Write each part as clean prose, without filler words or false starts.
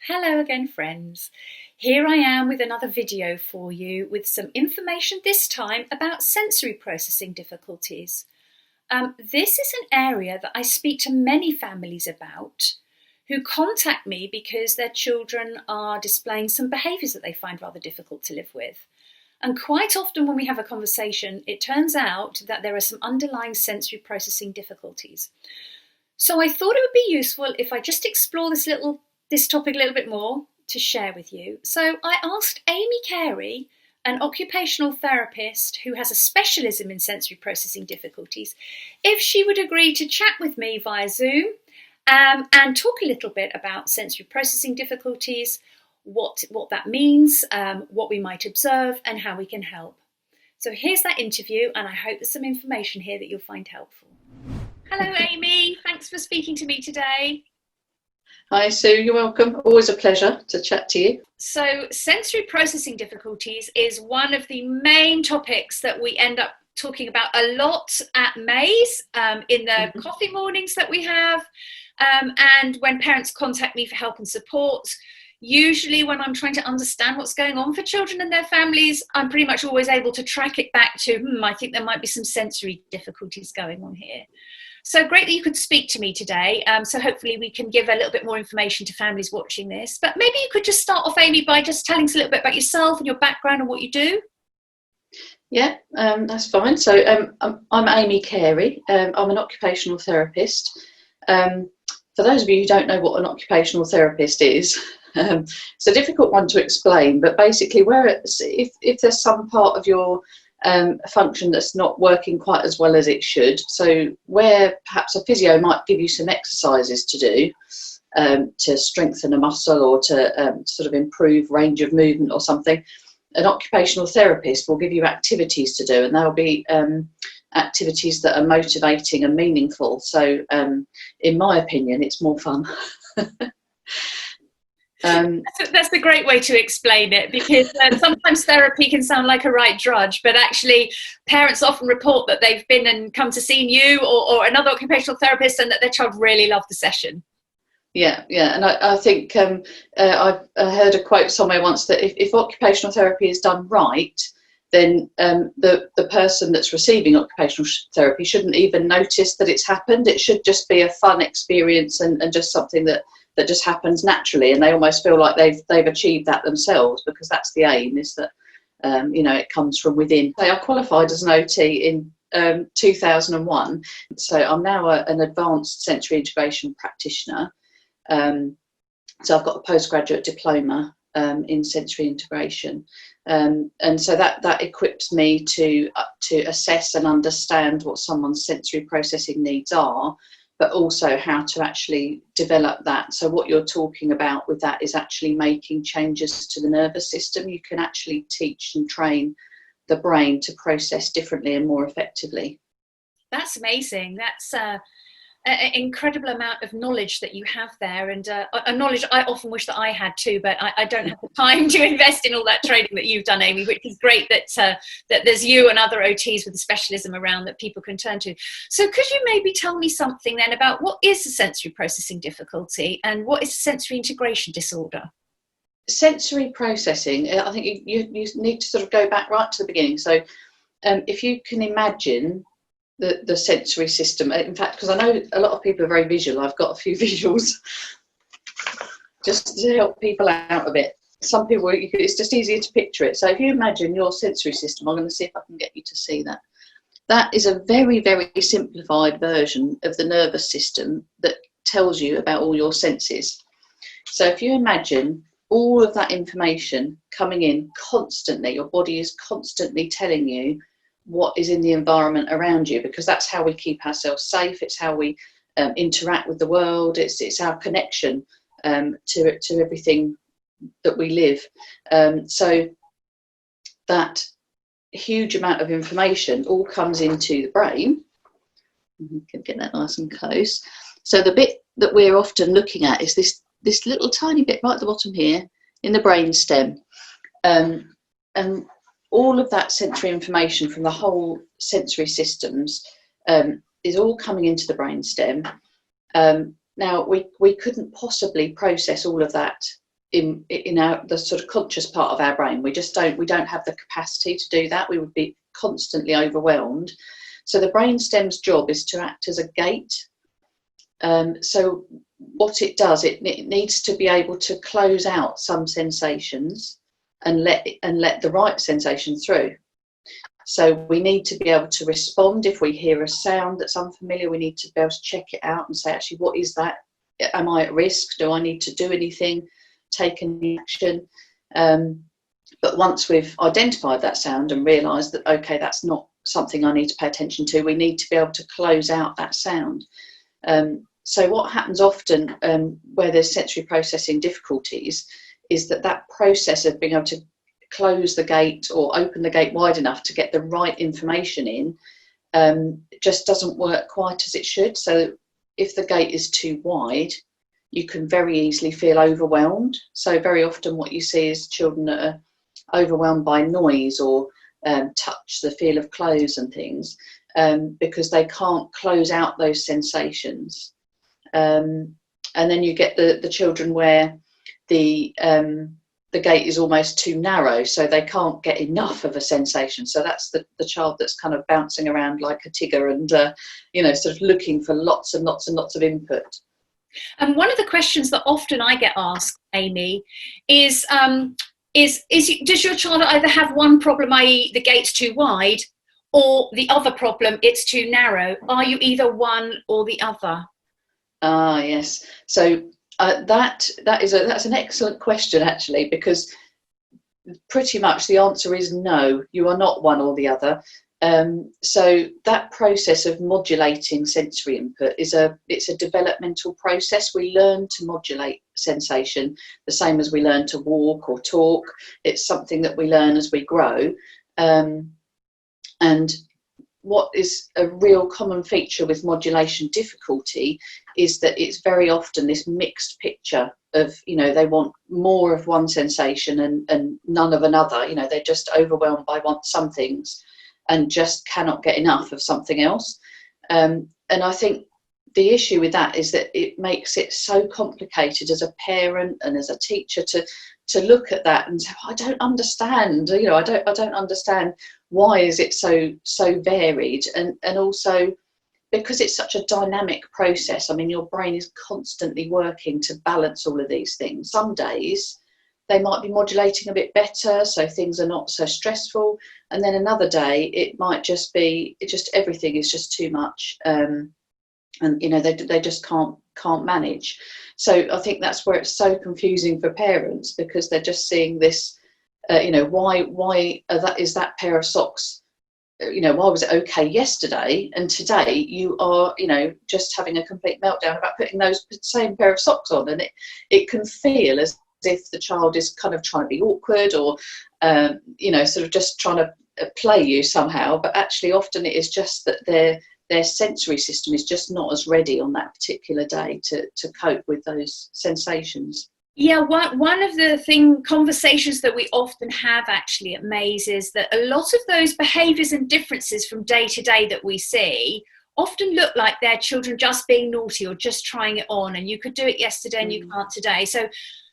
Hello again, friends. Here I am with another video for you with some information this time about sensory processing difficulties. This is an area that I speak to many families about who contact me because their children are displaying some behaviours that they find rather difficult to live with. And quite often when we have a conversation, it turns out that there are some underlying sensory processing difficulties. So I thought it would be useful if I just explore this topic a little bit more to share with you. So I asked Amy Carey, an occupational therapist who has a specialism in sensory processing difficulties, if she would agree to chat with me via Zoom and talk a little bit about sensory processing difficulties, what that means, what we might observe and how we can help. So here's that interview, and I hope there's some information here that you'll find helpful. Hello Amy, thanks for speaking to me today. Hi Sue, you're welcome. Always a pleasure to chat to you. So sensory processing difficulties is one of the main topics that we end up talking about a lot at Maze, in the coffee mornings that we have, and when parents contact me for help and support. Usually when I'm trying to understand what's going on for children and their families, I'm pretty much always able to track it back to, I think there might be some sensory difficulties going on here. So great that you could speak to me today. So hopefully we can give a little bit more information to families watching this. But maybe you could just start off, Amy, by just telling us a little bit about yourself and your background and what you do. Yeah, that's fine. So I'm Amy Carey. I'm an occupational therapist. For those of you who don't know what an occupational therapist is, it's a difficult one to explain, but basically if there's some part of your function that's not working quite as well as it should, so where perhaps a physio might give you some exercises to do to strengthen a muscle or to sort of improve range of movement or something, an occupational therapist will give you activities to do, and they'll be activities that are motivating and meaningful. So in my opinion, it's more fun. That's a great way to explain it, because sometimes therapy can sound like a right drudge, but actually parents often report that they've been and come to see you or another occupational therapist and that their child really loved the session. Yeah, and I think I heard a quote somewhere once that if occupational therapy is done right, then the person that's receiving occupational therapy shouldn't even notice that it's happened. It should just be a fun experience and just something that just happens naturally, and they almost feel like they've achieved that themselves, because that's the aim, is that it comes from within. I qualified as an OT in 2001, so I'm now an advanced sensory integration practitioner. So I've got a postgraduate diploma in sensory integration, and so that equips me to assess and understand what someone's sensory processing needs are, but also how to actually develop that. So what you're talking about with that is actually making changes to the nervous system. You can actually teach and train the brain to process differently and more effectively. That's amazing. That's an incredible amount of knowledge that you have there, and a knowledge I often wish that I had too, but I don't have the time to invest in all that training that you've done, Amy, which is great that there's you and other OTs with a specialism around that people can turn to. So could you maybe tell me something then about what is a sensory processing difficulty and what is a sensory integration disorder? Sensory processing, I think you need to sort of go back right to the beginning. So if you can imagine the sensory system, in fact, because I know a lot of people are very visual, I've got a few visuals just to help people out a bit. Some people, it's just easier to picture it. So if you imagine your sensory system, I'm going to see if I can get you to see that. That is a very, very simplified version of the nervous system that tells you about all your senses. So if you imagine all of that information coming in constantly, your body is constantly telling you what is in the environment around you, because that's how we keep ourselves safe. It's how we interact with the world. It's our connection to everything that we live. So that huge amount of information all comes into the brain. You can get that nice and close. So the bit that we're often looking at is this little tiny bit right at the bottom here in the brain stem. And all of that sensory information from the whole sensory systems is all coming into the brainstem. Now, we couldn't possibly process all of that in the sort of conscious part of our brain. We don't have the capacity to do that. We would be constantly overwhelmed. So the brainstem's job is to act as a gate. So what it does, it needs to be able to close out some sensations and let the right sensation through. So we need to be able to respond if we hear a sound that's unfamiliar. We need to be able to check it out and say, actually, what is that? Am I at risk? Do I need to do anything? Take any action? But once we've identified that sound and realised that, okay, that's not something I need to pay attention to, we need to be able to close out that sound. So what happens often where there's sensory processing difficulties is that process of being able to close the gate or open the gate wide enough to get the right information in just doesn't work quite as it should. So if the gate is too wide, you can very easily feel overwhelmed. So very often what you see is children that are overwhelmed by noise or touch, the feel of clothes and things, because they can't close out those sensations. And then you get the children where the gate is almost too narrow, so they can't get enough of a sensation. So that's the child that's kind of bouncing around like a Tigger and, sort of looking for lots and lots and lots of input. And one of the questions that often I get asked, Amy, is does your child either have one problem, i.e. the gate's too wide, or the other problem, it's too narrow? Are you either one or the other? Ah, yes. So that's an excellent question, actually, because pretty much the answer is no, you are not one or the other. So that process of modulating sensory input it's a developmental process. We learn to modulate sensation the same as we learn to walk or talk. It's something that we learn as we grow. And what is a real common feature with modulation difficulty is that it's very often this mixed picture of, they want more of one sensation and none of another. They're just overwhelmed by some things and just cannot get enough of something else. And I think the issue with that is that it makes it so complicated as a parent and as a teacher to look at that and say, I don't understand. I don't understand why is it so varied, and also because it's such a dynamic process. I mean, your brain is constantly working to balance all of these things. Some days they might be modulating a bit better, so things are not so stressful, and then another day it might just be everything is just too much, and they just can't manage. So I think that's where it's so confusing for parents, because they're just seeing this, why is that pair of socks, why was it okay yesterday and today you are, just having a complete meltdown about putting those same pair of socks on? And it can feel as if the child is kind of trying to be awkward or, sort of just trying to play you somehow, but actually often it is just that their sensory system is just not as ready on that particular day to cope with those sensations. Yeah, one of the conversations that we often have actually at Maze is that a lot of those behaviours and differences from day to day that we see often look like they're children just being naughty or just trying it on, and you could do it yesterday and you can't today.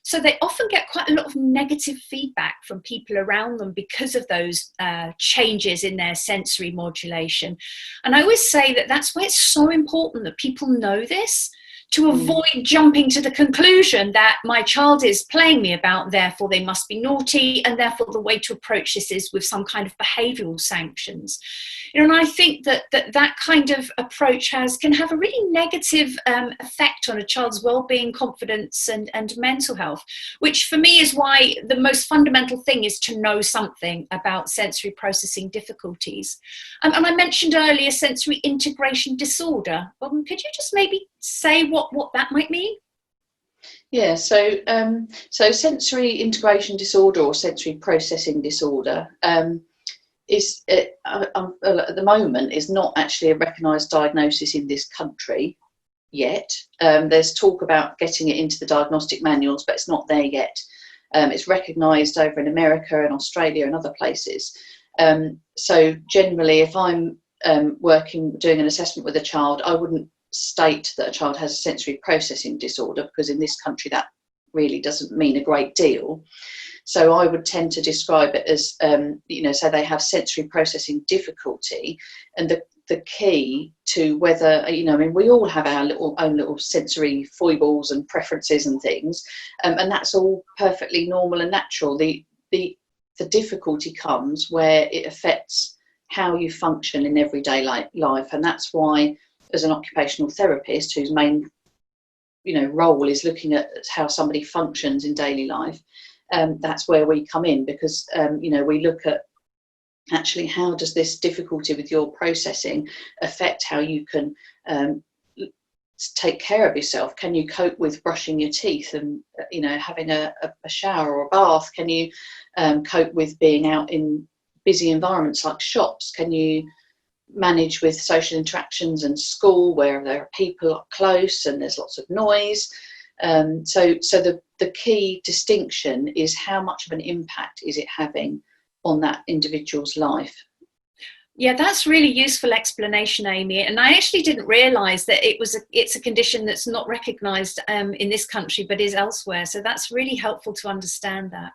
So they often get quite a lot of negative feedback from people around them because of those changes in their sensory modulation. And I always say that that's why it's so important that people know this, to avoid jumping to the conclusion that my child is playing me about, therefore they must be naughty, and therefore the way to approach this is with some kind of behavioural sanctions. And I think that kind of approach can have a really negative effect on a child's well-being, confidence and mental health, which for me is why the most fundamental thing is to know something about sensory processing difficulties. And I mentioned earlier sensory integration disorder. Could you just maybe say what that might mean? Yeah, so sensory integration disorder or sensory processing disorder is at the moment is not actually a recognised diagnosis in this country yet. There's talk about getting it into the diagnostic manuals, but it's not there yet. It's recognised over in America and Australia and other places. So generally, if I'm doing an assessment with a child, I wouldn't state that a child has a sensory processing disorder, because in this country that really doesn't mean a great deal. So I would tend to describe it as, so they have sensory processing difficulty, and the key to whether, we all have our own little sensory foibles and preferences and things, and that's all perfectly normal and natural. The difficulty comes where it affects how you function in everyday life, and that's why, as an occupational therapist whose main role is looking at how somebody functions in daily life, that's where we come in, because we look at actually how does this difficulty with your processing affect how you can take care of yourself. Can you cope with brushing your teeth and having a shower or a bath? Can you cope with being out in busy environments like shops? Can you manage with social interactions and school where there are people up close and there's lots of noise? So the key distinction is how much of an impact is it having on that individual's life. Yeah, that's really useful explanation, Amy. And I actually didn't realise that it's a condition that's not recognised in this country but is elsewhere. So that's really helpful to understand that.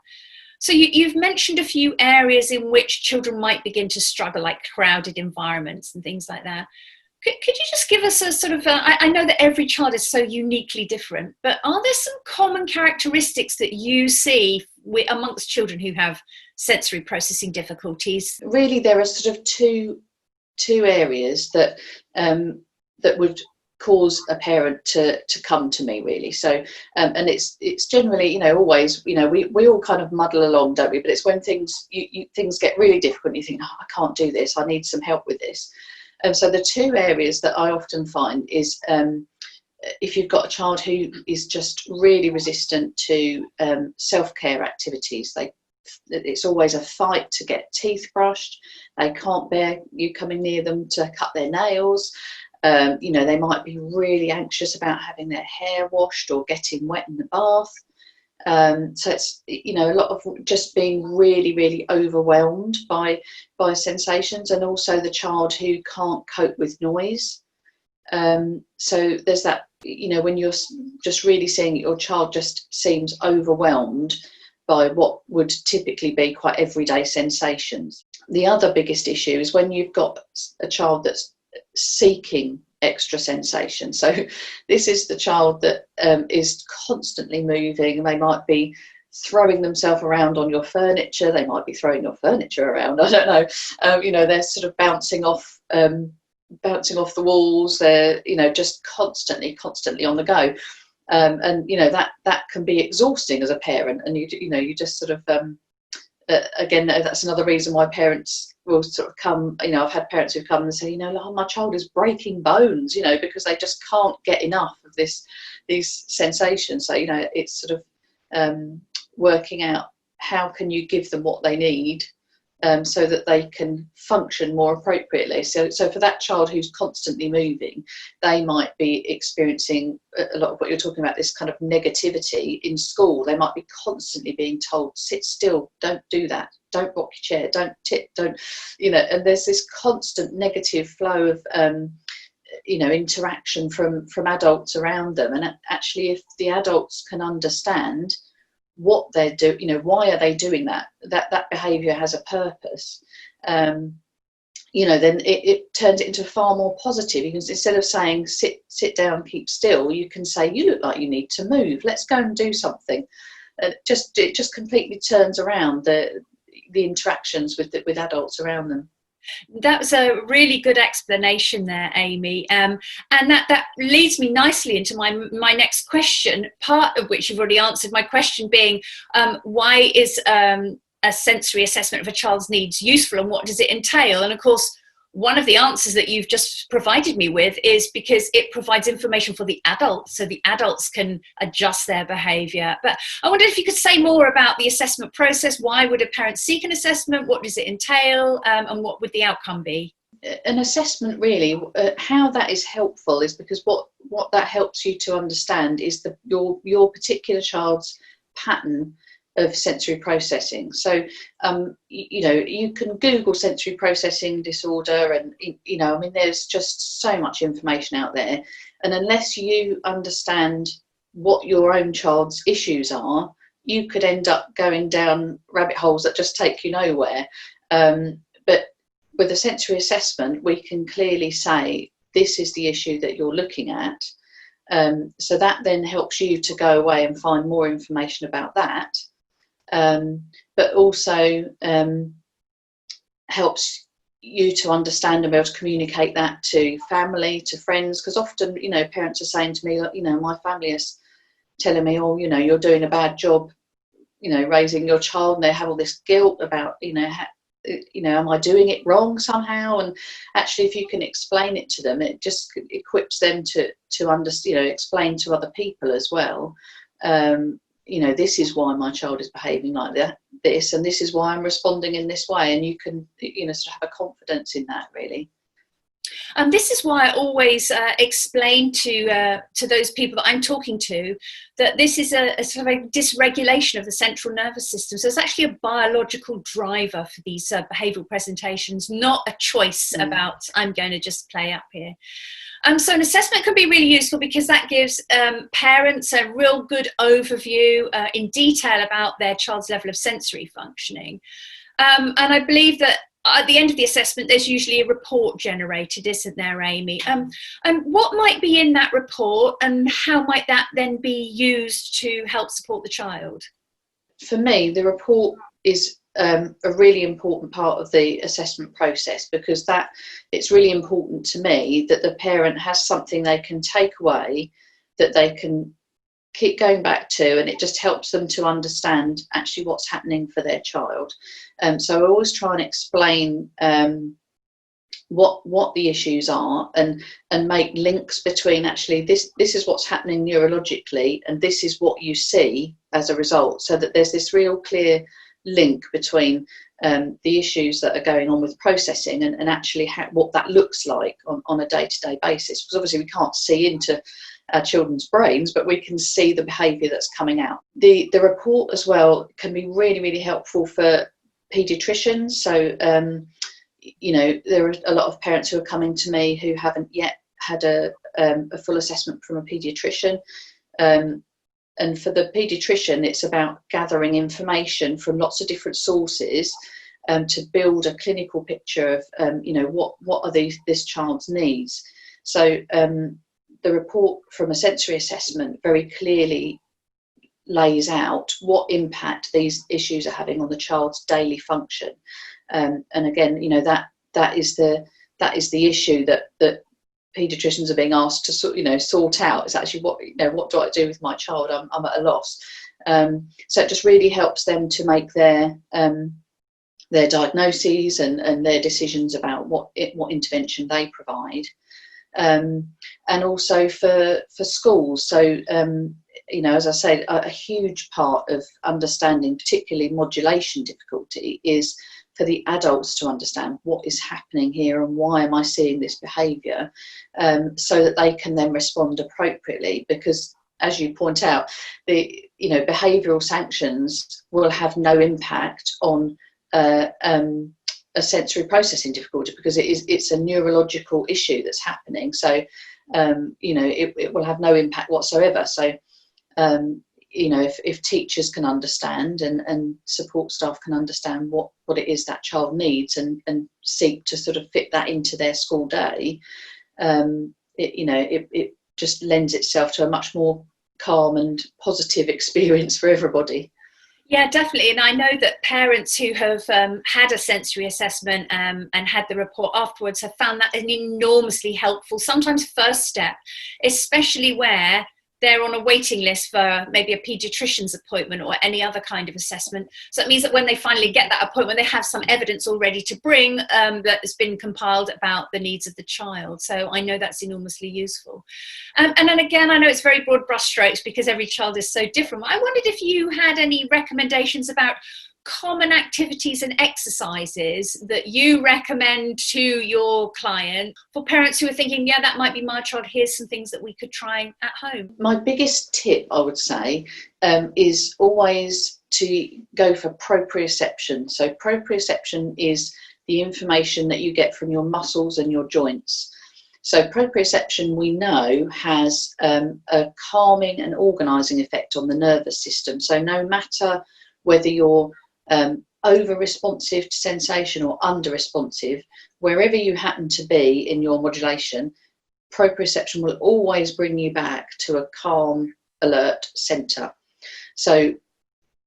So you've mentioned a few areas in which children might begin to struggle, like crowded environments and things like that. Could you just give us a sort of, I know that every child is so uniquely different, but are there some common characteristics that you see amongst children who have sensory processing difficulties? Really, there are sort of two areas that would cause a parent to come to me, really. So and it's generally always we all kind of muddle along, don't we? But it's when things get really difficult and you think, oh, I can't do this, I need some help with this. So the two areas that I often find is if you've got a child who is just really resistant to self-care activities. It's always a fight to get teeth brushed. They can't bear you coming near them to cut their nails. They might be really anxious about having their hair washed or getting wet in the bath. So it's a lot of just being really, really overwhelmed by sensations, and also the child who can't cope with noise. So there's that, when you're just really seeing your child just seems overwhelmed by what would typically be quite everyday sensations. The other biggest issue is when you've got a child that's seeking extra sensation. So this is the child that is constantly moving. They might be throwing themselves around on your furniture. They might be throwing your furniture around. I don't know. They're sort of bouncing off the walls. They're just constantly on the go. And that can be exhausting as a parent. And you just sort of again, that's another reason why parents will sort of come. I've had parents who've come and say, my child is breaking bones, because they just can't get enough of these sensations. So it's sort of working out how can you give them what they need so that they can function more appropriately. So for that child who's constantly moving, they might be experiencing a lot of what you're talking about, this kind of negativity in school. They might be constantly being told, sit still, don't do that, don't rock your chair, don't tip, don't, and there's this constant negative flow of interaction from adults around them. And actually, if the adults can understand what they're doing, why are they doing that behavior has a purpose, then it turns it into far more positive. Because instead of saying sit down, keep still, you can say, you look like you need to move, let's go and do something. It just completely turns around the interactions with adults around them. That was a really good explanation there, Amy. And that leads me nicely into my next question, part of which you've already answered, my question being, why is a sensory assessment of a child's needs useful, and what does it entail? And of course, one of the answers that you've just provided me with is because it provides information for the adults, so the adults can adjust their behaviour. But I wonder if you could say more about the assessment process. Why would a parent seek an assessment? What does it entail? And what would the outcome be? An assessment, really, how that is helpful is because what that helps you to understand is your particular child's pattern of sensory processing. So you can Google sensory processing disorder, and there's just so much information out there, and unless you understand what your own child's issues are, you could end up going down rabbit holes that just take you nowhere. But with a sensory assessment, we can clearly say, this is the issue that you're looking at. So that then helps you to go away and find more information about that. But also helps you to understand and be able to communicate that to family, to friends, because often, you know, parents are saying to me, you know, my family is telling me, oh, you know, you're doing a bad job, you know, raising your child, and they have all this guilt about, you know, am I doing it wrong somehow? And actually, if you can explain it to them, it just equips them to understand, you know, explain to other people as well. You know, this is why my child is behaving like this, and this is why I'm responding in this way. And you can, you know, sort of have a confidence in that, really. And this is why I always explain to those people that I'm talking to that this is a sort of a dysregulation of the central nervous system. So it's actually a biological driver for these behavioural presentations, not a choice about I'm going to just play up here. So an assessment can be really useful because that gives parents a real good overview in detail about their child's level of sensory functioning. And I believe that at the end of the assessment, there's usually a report generated, isn't there, Amy? And what might be in that report, and how might that then be used to help support the child? For me, the report is a really important part of the assessment process, because it's really important to me that the parent has something they can take away, that they can keep going back to, and it just helps them to understand actually what's happening for their child. So I always try and explain what the issues are, and make links between actually this is what's happening neurologically, and this is what you see as a result, so that there's this real clear link between the issues that are going on with processing and actually what that looks like on a day-to-day basis. Because obviously we can't see into our children's brains, but we can see the behaviour that's coming out. The report as well can be really, really helpful for paediatricians. So you know, there are a lot of parents who are coming to me who haven't yet had a full assessment from a paediatrician. And for the paediatrician, it's about gathering information from lots of different sources to build a clinical picture of, you know, what are this child's needs. So the report from a sensory assessment very clearly lays out what impact these issues are having on the child's daily function. And again, you know, that is the issue that paediatricians are being asked to sort out. It's actually what do I do with my child? I'm at a loss. So it just really helps them to make their diagnoses and their decisions about what intervention they provide. And also for schools. So you know, as I said, a huge part of understanding, particularly modulation difficulty, is for the adults to understand what is happening here and why am I seeing this behaviour, so that they can then respond appropriately. Because, as you point out, behavioural sanctions will have no impact on a sensory processing difficulty, because it's a neurological issue that's happening. So you know, it will have no impact whatsoever. So you know, if teachers can understand and support staff can understand what it is that child needs and seek to sort of fit that into their school day, it just lends itself to a much more calm and positive experience for everybody. Yeah, definitely. And I know that parents who have had a sensory assessment and had the report afterwards have found that an enormously helpful, sometimes first step, especially where they're on a waiting list for maybe a paediatrician's appointment or any other kind of assessment. So it means that when they finally get that appointment, they have some evidence already to bring that has been compiled about the needs of the child. So I know that's enormously useful. And then again, I know it's very broad brushstrokes because every child is so different. I wondered if you had any recommendations about common activities and exercises that you recommend to your client for parents who are thinking, yeah, that might be my child, here's some things that we could try at home. My biggest tip, I would say, is always to go for proprioception. So proprioception is the information that you get from your muscles and your joints. So proprioception, we know, has a calming and organising effect on the nervous system. So no matter whether you're over responsive to sensation or under responsive, wherever you happen to be in your modulation, proprioception will always bring you back to a calm, alert centre. So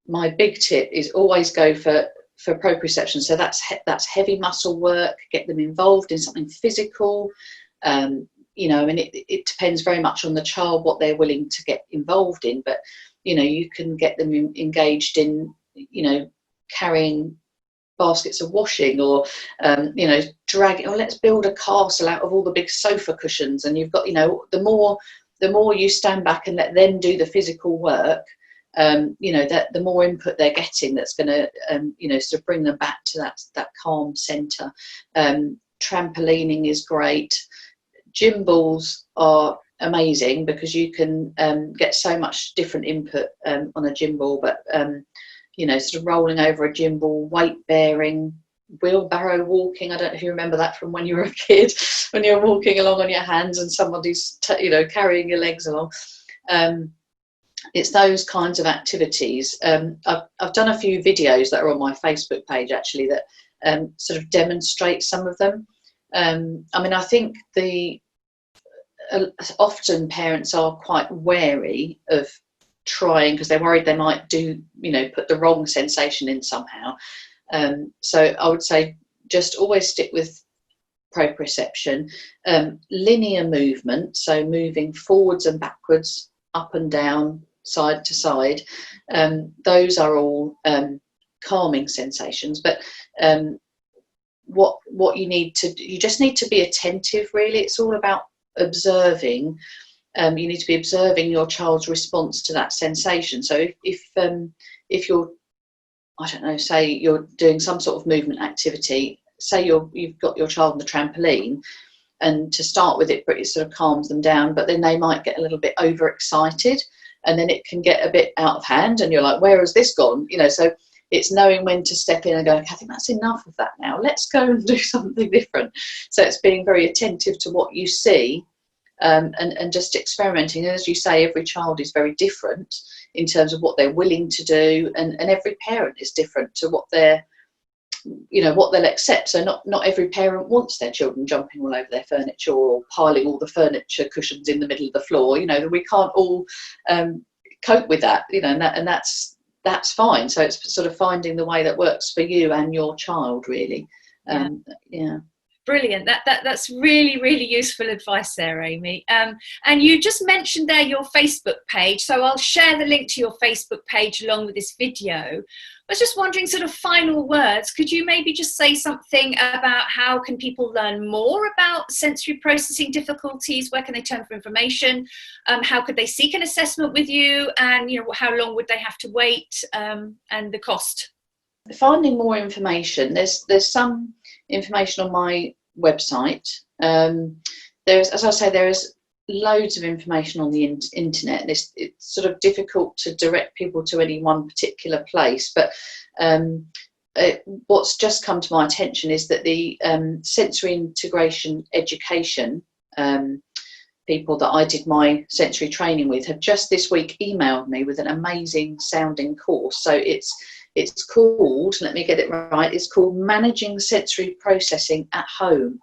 my big tip is always go for proprioception. So that's heavy muscle work. Get them involved in something physical. You know, and it depends very much on the child what they're willing to get involved in. But you know, you can get them engaged in, you know, carrying baskets of washing, or you know, dragging, or let's build a castle out of all the big sofa cushions. And you've got, you know, the more you stand back and let them do the physical work, you know, that the more input they're getting, that's going to you know, sort of bring them back to that calm center. Trampolining is great. Gym balls are amazing because you can get so much different input on a gym ball. But you know, sort of rolling over a gym ball, weight bearing, wheelbarrow walking. I don't know if you remember that from when you were a kid, when you're walking along on your hands and somebody's you know, carrying your legs along. It's those kinds of activities. I've done a few videos that are on my Facebook page actually that sort of demonstrate some of them. I mean, I think often parents are quite wary of trying because they're worried they might do, you know, put the wrong sensation in somehow. So I would say just always stick with proprioception. Linear movement, so moving forwards and backwards, up and down, side to side, those are all calming sensations. But what you just need to be attentive, really. It's all about observing. You need to be observing your child's response to that sensation. So if you're, I don't know, say you're doing some sort of movement activity, say you've got your child on the trampoline, and to start with it sort of calms them down, but then they might get a little bit overexcited, and then it can get a bit out of hand, and you're like, where has this gone? You know, so it's knowing when to step in and go, I think that's enough of that now. Let's go and do something different. So it's being very attentive to what you see. And just experimenting. And as you say, every child is very different in terms of what they're willing to do, and every parent is different to what they're, you know, what they'll accept. So not every parent wants their children jumping all over their furniture or piling all the furniture cushions in the middle of the floor. You know, we can't all cope with that, you know, and that's fine. So it's sort of finding the way that works for you and your child, really. Yeah. Brilliant. That's really, really useful advice there, Amy. And you just mentioned there your Facebook page, so I'll share the link to your Facebook page along with this video. I was just wondering, sort of final words, could you maybe just say something about how can people learn more about sensory processing difficulties? Where can they turn for information? How could they seek an assessment with you? And, you know, how long would they have to wait, and the cost? Finding more information, there's some information on my website. There's, as I say, there is loads of information on the internet, and it's sort of difficult to direct people to any one particular place. But what's just come to my attention is that the sensory integration education people that I did my sensory training with have just this week emailed me with an amazing sounding course. So it's called, let me get it right, it's called Managing Sensory Processing at Home.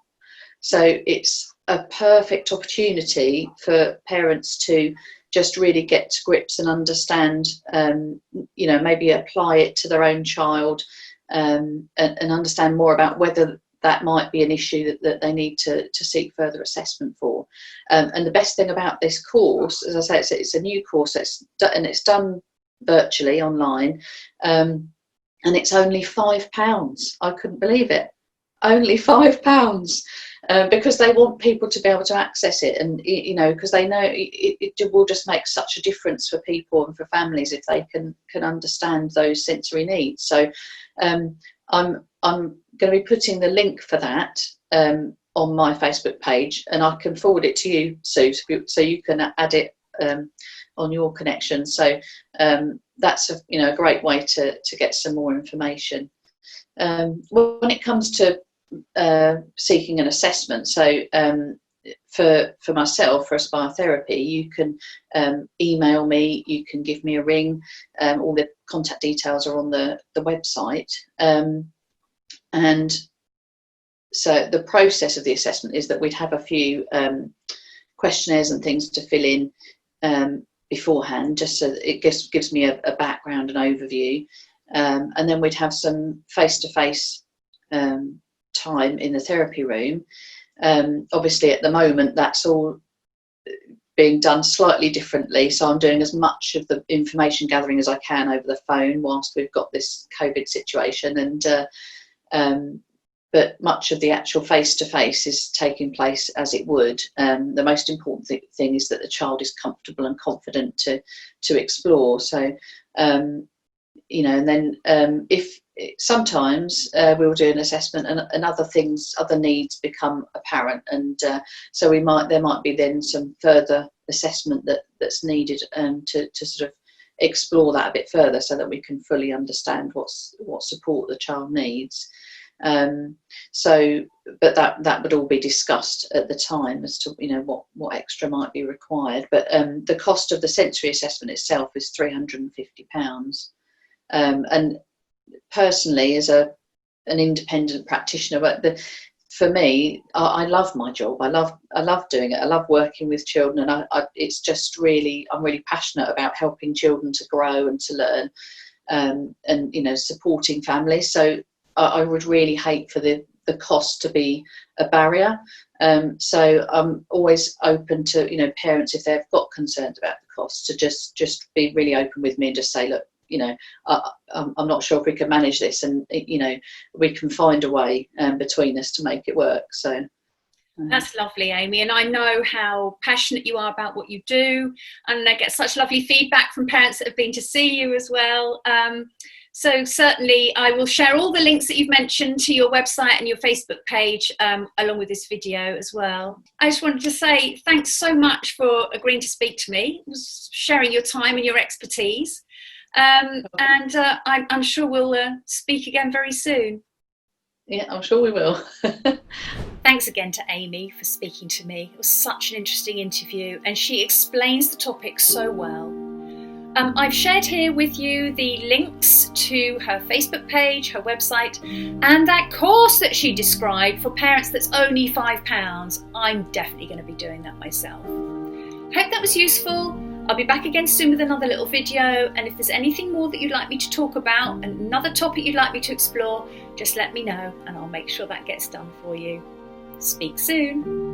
So it's a perfect opportunity for parents to just really get to grips and understand, you know, maybe apply it to their own child, and understand more about whether that might be an issue that they need to seek further assessment for. And the best thing about this course, as I say, it's a new course, and it's done virtually online, and it's only £5. I couldn't believe it. Only £5, because they want people to be able to access it, and you know, because they know it will just make such a difference for people and for families if they can understand those sensory needs. So I'm going to be putting the link for that on my Facebook page, and I can forward it to you, Sue, so you can add it on your connection. So that's a great way to get some more information. When it comes to seeking an assessment, so for myself, for Aspire Therapy, you can email me, you can give me a ring. All the contact details are on the website. And so the process of the assessment is that we'd have a few questionnaires and things to fill in beforehand, just so that it gives me a background and overview. And then we'd have some face-to-face time in the therapy room. Obviously, at the moment, that's all being done slightly differently. So I'm doing as much of the information gathering as I can over the phone whilst we've got this COVID situation. And but much of the actual face-to-face is taking place as it would. The most important thing is that the child is comfortable and confident to explore. So, you know, and then if sometimes we'll do an assessment and other things, other needs become apparent, and so there might be then some further assessment that's needed to sort of explore that a bit further, so that we can fully understand what support the child needs. So, but that would all be discussed at the time as to, you know, what extra might be required. But the cost of the sensory assessment itself is £350. And personally, as an independent practitioner, but for me, I love my job. I love doing it. I love working with children, and it's just really, I'm really passionate about helping children to grow and to learn, and, you know, supporting families. So I would really hate for the cost to be a barrier. So I'm always open to, you know, parents, if they've got concerns about the cost, to just be really open with me and just say, look, you know, I'm not sure if we can manage this, and, you know, we can find a way between us to make it work. So that's lovely, Amy, and I know how passionate you are about what you do, and I get such lovely feedback from parents that have been to see you as well. So certainly I will share all the links that you've mentioned to your website and your Facebook page, along with this video as well. I just wanted to say thanks so much for agreeing to speak to me, sharing your time and your expertise. And I'm sure we'll speak again very soon. Yeah, I'm sure we will. Thanks again to Amy for speaking to me. It was such an interesting interview, and she explains the topic so well. I've shared here with you the links to her Facebook page, her website, and that course that she described for parents that's only £5. I'm definitely going to be doing that myself. Hope that was useful. I'll be back again soon with another little video, and if there's anything more that you'd like me to talk about, and another topic you'd like me to explore, just let me know and I'll make sure that gets done for you. Speak soon.